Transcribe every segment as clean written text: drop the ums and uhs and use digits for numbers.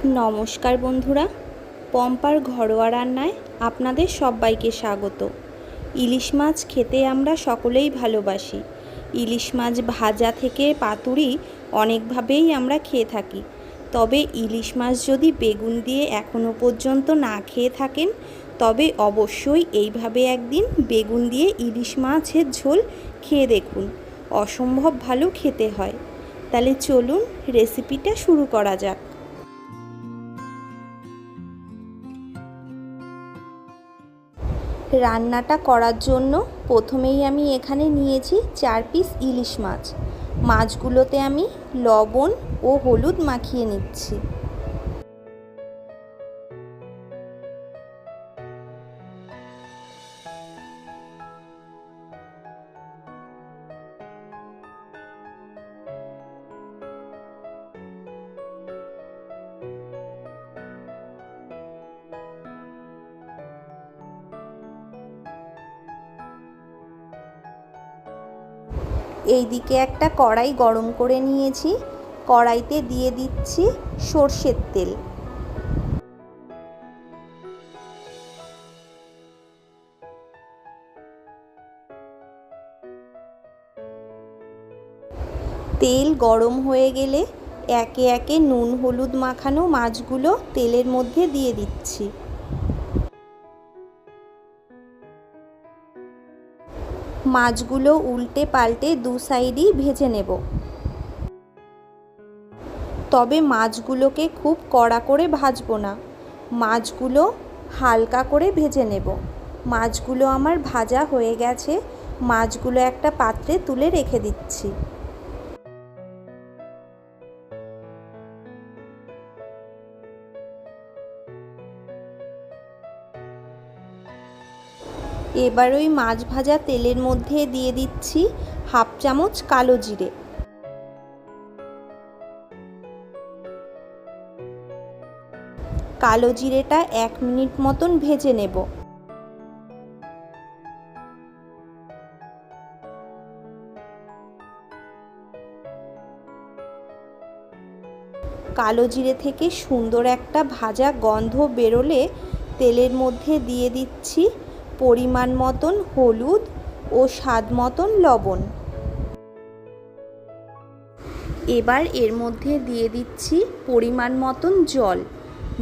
নমস্কার বন্ধুরা, পম্পার ঘরোয়া রান্নায় আপনাদের সবাইকে স্বাগত। ইলিশ মাছ খেতে আমরা সকলেই ভালোবাসি। ইলিশ মাছ ভাজা থেকে পাতুরি অনেকভাবেই আমরা খেয়ে থাকি। তবে ইলিশ মাছ যদি বেগুন দিয়ে এখনও পর্যন্ত না খেয়ে থাকেন, তবে অবশ্যই এইভাবে একদিন বেগুন দিয়ে ইলিশ মাছের ঝোল খেয়ে দেখুন, অসম্ভব ভালো খেতে হয়। তাহলে চলুন রেসিপিটা শুরু করা যাক। রান্নাটা করার জন্য প্রথমেই আমি এখানে নিয়েছি 4 পিস ইলিশ মাছ। মাছগুলোতে আমি লবণ ও হলুদ মাখিয়ে নিচ্ছি। এইদিকে একটা কড়াই গরম করে নিয়েছি। কড়াইতে দিয়ে দিচ্ছি সরষের তেল। তেল গরম হয়ে গেলে একে একে নুন হলুদ মাখানো মাছগুলো তেলের মধ্যে দিয়ে দিচ্ছি। মাছগুলো উল্টে পাল্টে দু সাইডই ভেজে নেব। তবে মাছগুলোকে খুব কড়া করে ভাজবো না, মাছগুলো হালকা করে ভেজে নেব। মাছগুলো আমার ভাজা হয়ে গেছে। মাছগুলো একটা পাত্রে তুলে রেখে দিচ্ছি। এবার ওই মাছ ভাজা তেলের মধ্যে দিয়ে দিচ্ছি হাফ চামচ কালো জিরে। কালো জিরেটা 1 মিনিট মতন ভেজে নেব। কালো জিরে থেকে সুন্দর একটা ভাজা গন্ধ বেরোলে তেলের মধ্যে দিয়ে দিচ্ছি পরিমাণ মতন হলুদ ও স্বাদ মতন লবণ। এবার এর মধ্যে দিয়ে দিচ্ছি পরিমাণ মতন জল।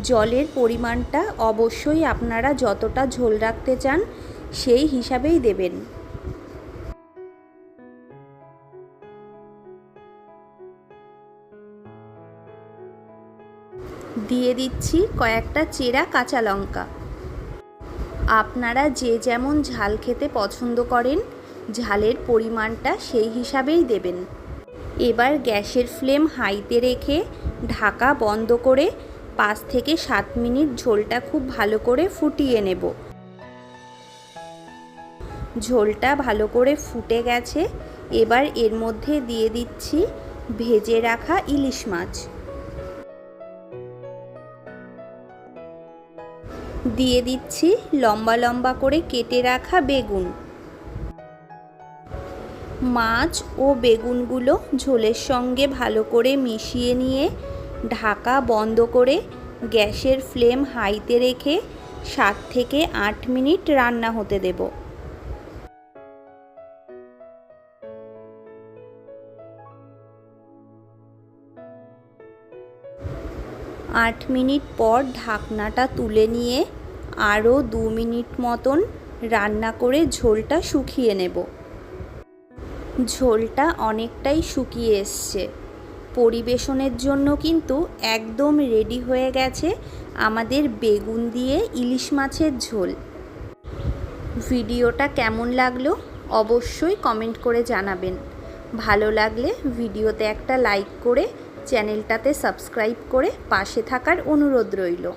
জলের পরিমাণটা অবশ্যই আপনারা যতটা ঝোল রাখতে চান সেই হিসাবেই দেবেন। দিয়ে দিচ্ছি কয়েকটা চেরা কাঁচা লঙ্কা। আপনারা যে যেমন ঝাল খেতে পছন্দ করেন, ঝালের পরিমাণটা সেই হিসাবেই দেবেন। এবার গ্যাসের ফ্লেম হাইতে রেখে ঢাকা বন্ধ করে 5 থেকে 7 মিনিট ঝোলটা খুব ভালো করে ফুটিয়ে নেব। ঝোলটা ভালো করে ফুটে গেছে। এবার এর মধ্যে দিয়ে দিচ্ছি ভেজে রাখা ইলিশ মাছ। দিয়ে দিচ্ছি লম্বা লম্বা করে কেটে রাখা বেগুন। মাছ ও বেগুনগুলো ঝোলের সঙ্গে ভালো করে মিশিয়ে নিয়ে ঢাকা বন্ধ করে গ্যাসের ফ্লেম হাইতে রেখে 7 থেকে 8 মিনিট রান্না হতে দেব। 8 মিনিট পর ঢাকনাটা তুলে নিয়ে আরও 2 মিনিট মতন রান্না করে ঝোলটা শুকিয়ে নেব। ঝোলটা অনেকটাই শুকিয়ে এসছে। পরিবেশনের জন্য কিন্তু একদম রেডি হয়ে গেছে আমাদের বেগুন দিয়ে ইলিশ মাছের ঝোল। ভিডিওটা কেমন লাগলো অবশ্যই কমেন্ট করে জানাবেন। ভালো লাগলে ভিডিওতে একটা লাইক করে চ্যানেলটাতে সাবস্ক্রাইব করে পাশে থাকার অনুরোধ রইল।